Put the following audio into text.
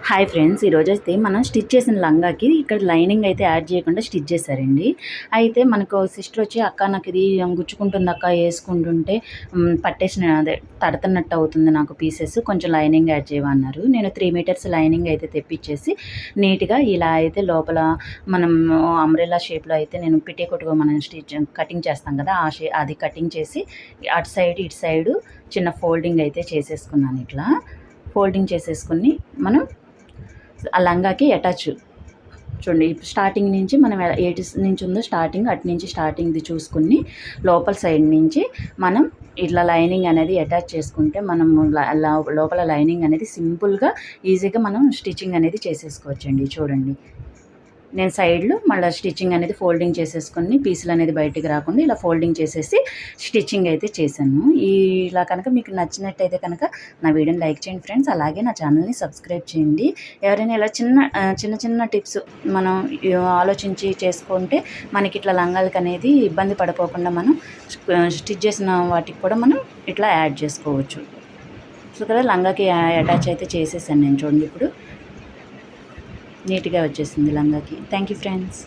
Hi friends, ఈరోజైతే మనం stitch చేసిన లంగాకి ఇక్కడ లైనింగ్ అయితే యాడ్ చేయకుండా స్టిచ్ చేశారండి. అయితే మనకు సిస్టర్ వచ్చి, అక్క నాకు ఇది గుచ్చుకుంటుంది అక్క, వేసుకుంటుంటే పట్టేసిన అదే తడుతున్నట్టు అవుతుంది నాకు పీసెస్, కొంచెం లైనింగ్ యాడ్ చేయమన్నారు. నేను 3 మీటర్స్ లైనింగ్ అయితే తెప్పించేసి నీట్గా ఇలా అయితే లోపల మనం అంబ్రెల్లా షేప్లో అయితే నేను కొట్టుకో మనం స్టిచ్ కటింగ్ చేస్తాం కదా, అది కటింగ్ చేసి అటు సైడ్ ఇటు సైడు చిన్న ఫోల్డింగ్ అయితే చేసేసుకున్నాను. ఇట్లా ఫోల్డింగ్ చేసేసుకుని మనం ఆ లంగాకి అటాచ్ చూడండి. స్టార్టింగ్ నుంచి మనం ఏటి నుంచి ఉందో స్టార్టింగ్, అటు నుంచి స్టార్టింగ్ది చూసుకుని లోపల సైడ్ నుంచి మనం ఇట్లా లైనింగ్ అనేది అటాచ్ చేసుకుంటే మనం లోపల లైనింగ్ అనేది సింపుల్గా ఈజీగా మనం స్టిచ్చింగ్ అనేది చేసేసుకోవచ్చండి. చూడండి, నేను సైడ్లో మళ్ళీ స్టిచ్చింగ్ అనేది ఫోల్డింగ్ చేసేసుకొని పీసులు అనేది బయటికి రాకుండా ఇలా ఫోల్డింగ్ చేసేసి స్టిచ్చింగ్ అయితే చేశాను. ఇలా కనుక మీకు నచ్చినట్టయితే కనుక నా వీడియోని లైక్ చేయండి ఫ్రెండ్స్. అలాగే నా ఛానల్ని సబ్స్క్రైబ్ చేయండి. ఎవరైనా ఇలా చిన్న చిన్న టిప్స్ మనం ఆలోచించి చేసుకుంటే మనకి ఇట్లా లంగాలకి అనేది ఇబ్బంది పడిపోకుండా మనం స్టిచ్ చేసిన వాటికి కూడా మనం ఇట్లా యాడ్ చేసుకోవచ్చు. సో కదా, లంగాకి అటాచ్ అయితే చేసేసాను నేను. చూడండి, ఇప్పుడు నీట్గా వచ్చేసింది లంగాకి. Thank you friends.